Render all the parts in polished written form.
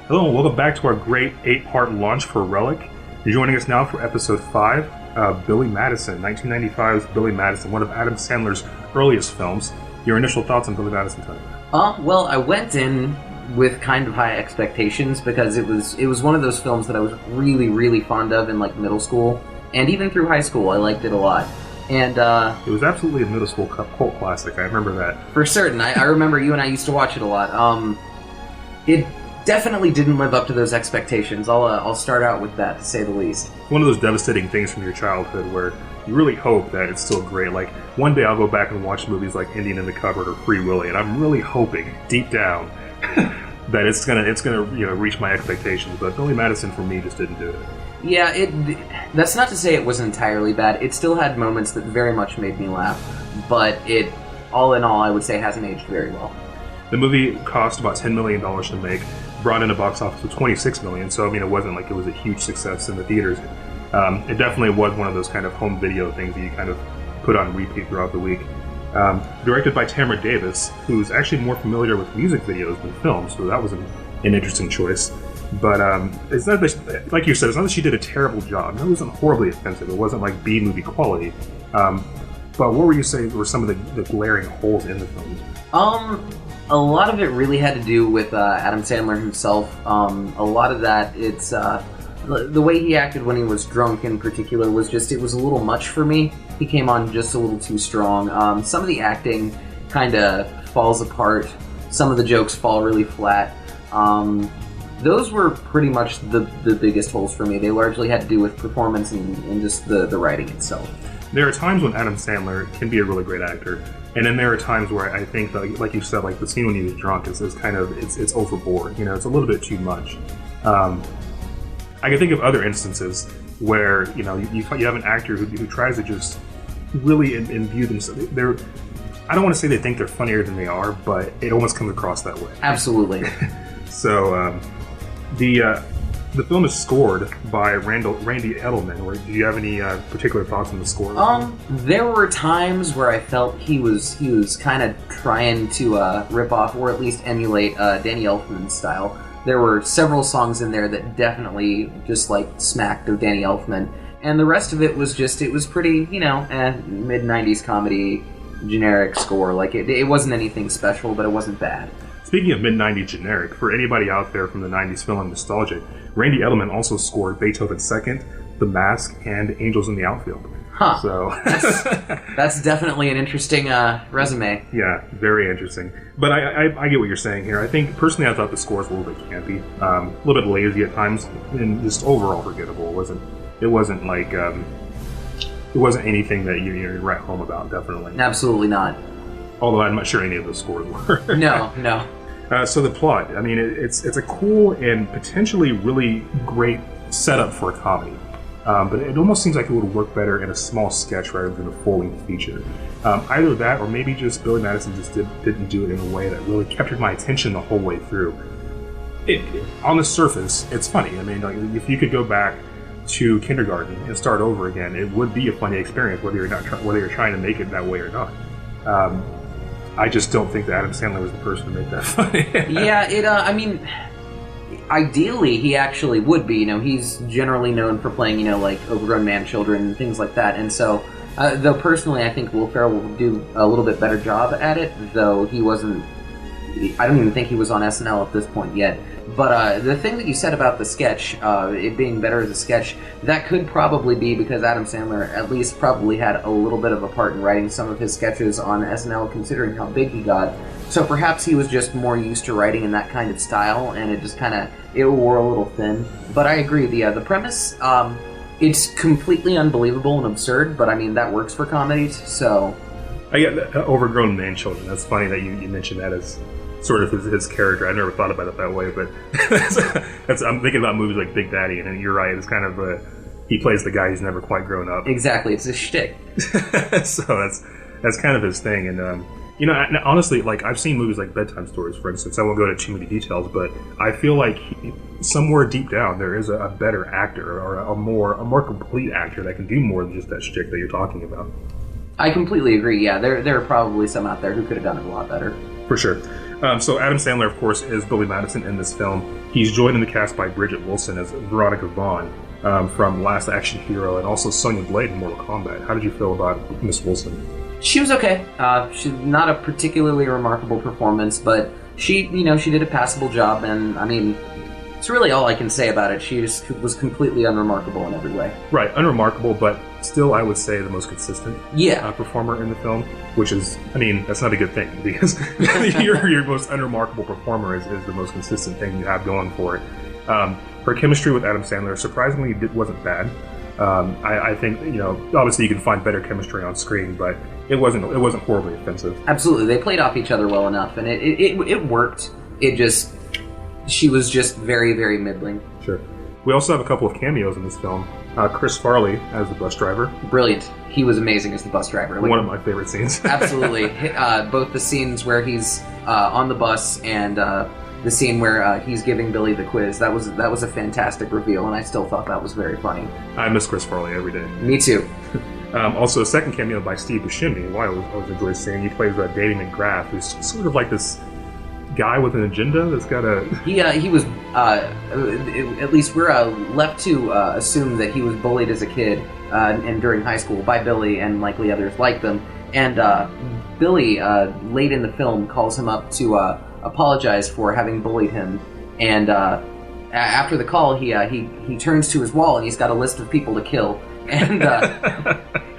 Hello and welcome back to our great 8-part launch for Relic. You're joining us now for episode 5, Billy Madison, 1995's Billy Madison, one of Adam Sandler's earliest films. Your initial thoughts on Billy Madison, Tony? Well, I went in with kind of high expectations because it was one of those films that I was really, really fond of in like middle school, and even through high school, I liked it a lot. And it was absolutely a middle school cult classic. I remember that for certain. I remember you and I used to watch it a lot. It definitely didn't live up to those expectations. I'll start out with that, to say the least. One of those devastating things from your childhood where you really hope that it's still great. Like, one day I'll go back and watch movies like Indian in the Cupboard or Free Willy, and I'm really hoping, deep down, that it's gonna reach my expectations. But Billy Madison, for me, just didn't do it. Yeah, that's not to say it was entirely bad. It still had moments that very much made me laugh, but it, all in all, I would say hasn't aged very well. The movie cost about $10 million to make, brought in a box office of $26 million, so I mean, it wasn't like it was a huge success in the theaters. It definitely was one of those kind of home video things that you kind of put on repeat throughout the week. Directed by Tamara Davis, who's actually more familiar with music videos than films, so that was an interesting choice. But it's not that, like you said, it's not that she did a terrible job. It wasn't horribly offensive. It wasn't like B-movie quality. But what were you saying were some of the glaring holes in the film? A lot of it really had to do with Adam Sandler himself. A lot of that, it's the way he acted when he was drunk in particular was just, it was a little much for me. He came on just a little too strong. Some of the acting kind of falls apart. Some of the jokes fall really flat. Those were pretty much the biggest holes for me. They largely had to do with performance and just the writing itself. There are times when Adam Sandler can be a really great actor, and then there are times where I think, like you said, like the scene when he was drunk is kind of, it's overboard. It's a little bit too much. I can think of other instances where you have an actor who tries to just really imbue themselves. I don't want to say they think they're funnier than they are, but it almost comes across that way. Absolutely. So the film is scored by Randy Edelman. Or do you have any particular thoughts on the score? There were times where I felt he was kind of trying to rip off or at least emulate Danny Elfman's style. There were several songs in there that definitely just like smacked of Danny Elfman, and the rest of it was pretty, mid-90s comedy, generic score. Like it wasn't anything special, but it wasn't bad. Speaking of mid-90s generic, for anybody out there from the 90s feeling nostalgic, Randy Edelman also scored Beethoven's Second, The Mask, and Angels in the Outfield. Huh. So that's definitely an interesting resume. Yeah, very interesting. But I get what you're saying here. I think, personally, I thought the score was a little bit campy, a little bit lazy at times, and just overall forgettable. It wasn't like, it wasn't anything that you write home about, definitely. Absolutely not. Although I'm not sure any of those scores were. No. So the plot, I mean, it's a cool and potentially really great setup for a comedy. But it almost seems like it would work better in a small sketch rather than a full-length feature. Either that, or maybe just Billy Madison just didn't do it in a way that really captured my attention the whole way through. On the surface, it's funny. I mean, like, if you could go back to kindergarten and start over again, it would be a funny experience, whether you're trying to make it that way or not. I just don't think that Adam Sandler was the person to make that funny. Yeah, I mean, ideally he actually would be. He's generally known for playing, like overgrown man children and things like that. And so, though personally I think Will Ferrell will do a little bit better job at it, though he wasn't, I don't even think he was on SNL at this point yet. But the thing that you said about the sketch, it being better as a sketch, that could probably be because Adam Sandler at least probably had a little bit of a part in writing some of his sketches on SNL, considering how big he got. So perhaps he was just more used to writing in that kind of style, and it just it wore a little thin. But I agree, the premise, it's completely unbelievable and absurd, but I mean, that works for comedies, so... I get overgrown man children. That's funny that you mentioned that as sort of his character. I never thought about it that way, but I'm thinking about movies like Big Daddy, and you're right, it's kind of he plays the guy who's never quite grown up. Exactly, it's a shtick. So that's kind of his thing, and honestly, like, I've seen movies like Bedtime Stories, for instance. I won't go into too many details, but I feel like somewhere deep down there is a better actor, or a more complete actor that can do more than just that shtick that you're talking about. I completely agree. Yeah, there are probably some out there who could have done it a lot better. For sure. So Adam Sandler, of course, is Billy Madison in this film. He's joined in the cast by Bridget Wilson as Veronica Vaughn from Last Action Hero, and also Sonya Blade in Mortal Kombat. How did you feel about Miss Wilson? She was okay. She's not a particularly remarkable performance, but she did a passable job, and I mean, it's really all I can say about it. She just was completely unremarkable in every way. Right, unremarkable, but still, I would say the most consistent performer in the film, which is, I mean, that's not a good thing, because your most unremarkable performer is the most consistent thing you have going for it. Her chemistry with Adam Sandler, surprisingly, wasn't bad. I think, obviously you can find better chemistry on screen, but it wasn't horribly offensive. Absolutely, they played off each other well enough, and it worked. She was just very, very middling. Sure. We also have a couple of cameos in this film. Chris Farley as the bus driver. Brilliant. He was amazing as the bus driver. One of my favorite scenes. Absolutely. Both the scenes where he's on the bus and the scene where he's giving Billy the quiz. That was a fantastic reveal, and I still thought that was very funny. I miss Chris Farley every day. Me too. Also, a second cameo by Steve Buscemi, who I always enjoy seeing. He plays Danny McGrath, who's sort of like this guy with an agenda that's got a... He was, at least we're left to assume that he was bullied as a kid and during high school by Billy and likely others like them. And Billy, late in the film, calls him up to apologize for having bullied him. And after the call, he turns to his wall and he's got a list of people to kill. And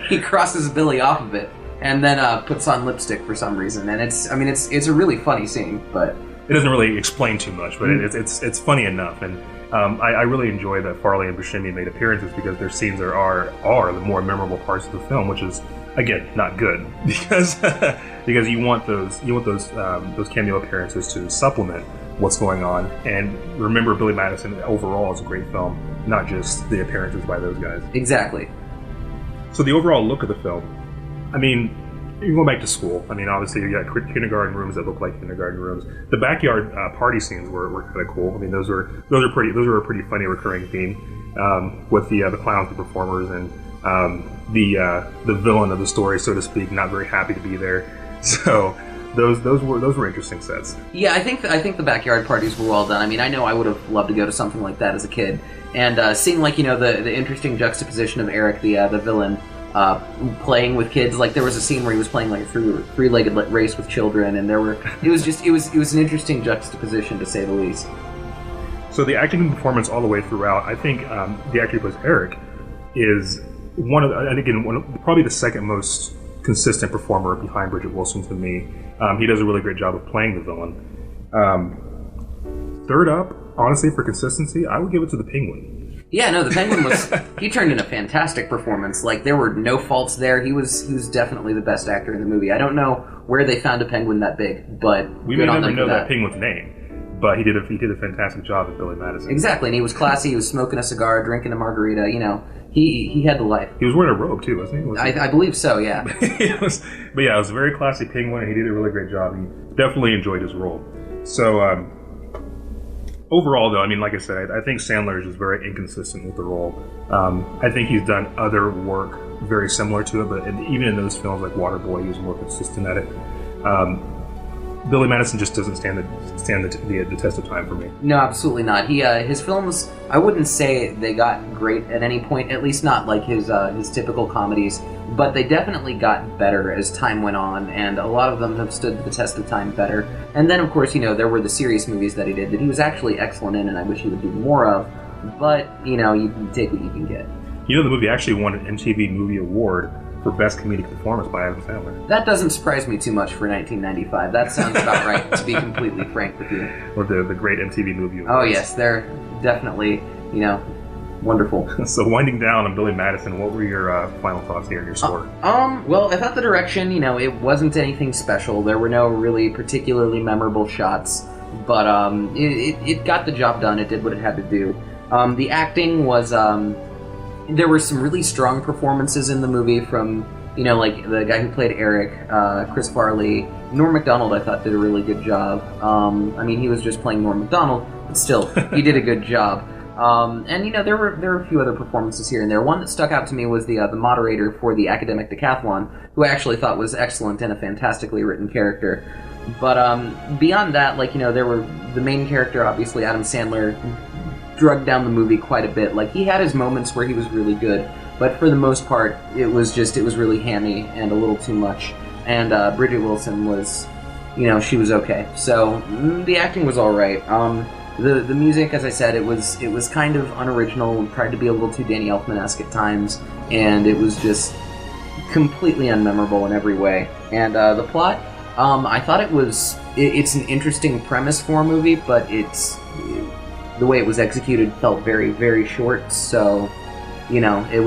he crosses Billy off of it. And then puts on lipstick for some reason, and it's a really funny scene, but it doesn't really explain too much, but it's funny enough, and I really enjoy that Farley and Buscemi made appearances because their scenes are the more memorable parts of the film, which is again not good because you want those cameo appearances to supplement what's going on, and remember Billy Madison overall is a great film, not just the appearances by those guys. Exactly. So the overall look of the film. I mean, you're going back to school. I mean, obviously you got kindergarten rooms that look like kindergarten rooms. The backyard party scenes were kind of cool. I mean, those were a pretty funny recurring theme with the clowns, the performers, and the villain of the story, so to speak, not very happy to be there. So those were interesting sets. Yeah, I think the backyard parties were well done. I mean, I know I would have loved to go to something like that as a kid, and seeing the interesting juxtaposition of Eric, the villain. Playing with kids, like there was a scene where he was playing like a three-legged race with children, and it was an interesting juxtaposition to say the least. So the acting and performance all the way throughout, I think the actor who plays Eric is probably the second most consistent performer behind Bridget Wilson to me. He does a really great job of playing the villain. Third up, honestly, for consistency, I would give it to the Penguin. Yeah, no, the Penguin he turned in a fantastic performance. Like, there were no faults there. He was definitely the best actor in the movie. I don't know where they found a penguin that big, but we may never know that penguin's name, but he did a fantastic job at Billy Madison. Exactly, and he was classy. He was smoking a cigar, drinking a margarita, he had the life. He was wearing a robe, too, wasn't he? I believe so, yeah. It was a very classy penguin, and he did a really great job. He definitely enjoyed his role. So, overall, though, I mean, like I said, I think Sandler is just very inconsistent with the role. I think he's done other work very similar to it, but even in those films like Waterboy, he was more consistent at it. Billy Madison just doesn't stand the test of time for me. No, absolutely not. His films, I wouldn't say they got great at any point, at least not like his typical comedies, but they definitely got better as time went on, and a lot of them have stood the test of time better. And then, of course, there were the serious movies that he did that he was actually excellent in, and I wish he would do more of, but, you can take what you can get. The movie actually won an MTV Movie Award for Best Comedic Performance by Adam Sandler. That doesn't surprise me too much for 1995. That sounds about right, to be completely frank with you. Or the great MTV Movie Awards. Oh, yes, they're definitely, wonderful. So winding down on Billy Madison, what were your final thoughts here in your score? Well, I thought the direction, it wasn't anything special. There were no really particularly memorable shots, but it got the job done. It did what it had to do. The acting was... there were some really strong performances in the movie from, like the guy who played Eric, Chris Farley. Norm Macdonald, I thought, did a really good job. He was just playing Norm Macdonald, but still, he did a good job. And you know, there were a few other performances here and there. One that stuck out to me was the moderator for the academic decathlon, who I actually thought was excellent and a fantastically written character. But beyond that, like, you know, there were the main character, obviously Adam Sandler, drugged down the movie quite a bit. Like, he had his moments where he was really good, but for the most part, it was really hammy and a little too much. And Bridget Wilson was, you know, she was okay. So the acting was all right. The music, as I said, it was kind of unoriginal, tried to be a little too Danny Elfman-esque at times, and it was just completely unmemorable in every way. And the plot, I thought it's an interesting premise for a movie, but the way it was executed felt very, very short, so, you know, it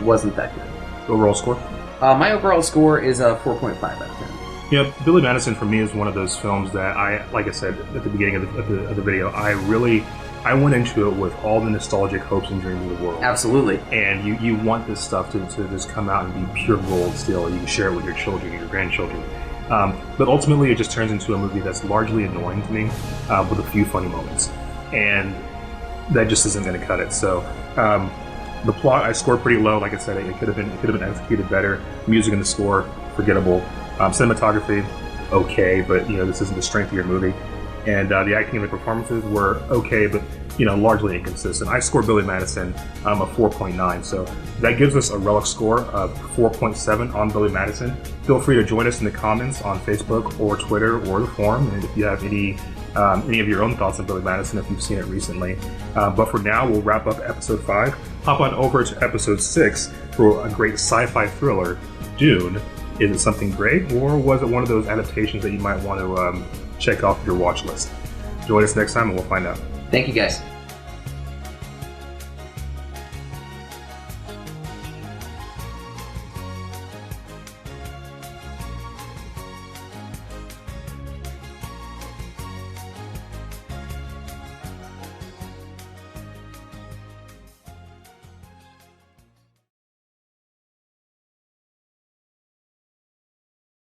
wasn't that good. Overall score? My overall score is a 4.5 out of 10. Yeah, Billy Madison for me is one of those films that like I said at the beginning of the video, I went into it with all the nostalgic hopes and dreams of the world. Absolutely. And you want this stuff to just come out and be pure gold still. You can share it with your children, your grandchildren. But ultimately, it just turns into a movie that's largely annoying to me, with a few funny moments. And that just isn't going to cut it. So the plot, I scored pretty low. Like I said, it could have been executed better. Music and the score, forgettable. Cinematography, okay, but you know, this isn't the strength of your movie. And the acting and the performances were okay, but you know, largely inconsistent. I scored Billy Madison a 4.9, so that gives us a Relic Score of 4.7 on Billy Madison. Feel free to join us in the comments on Facebook or Twitter or the forum, and if you have any of your own thoughts on Billy Madison, if you've seen it recently. But for now, we'll wrap up episode 5. Hop on over to episode 6 for a great sci-fi thriller, Dune. Is it something great, or was it one of those adaptations that you might want to check off your watch list? Join us next time and we'll find out. Thank you, guys.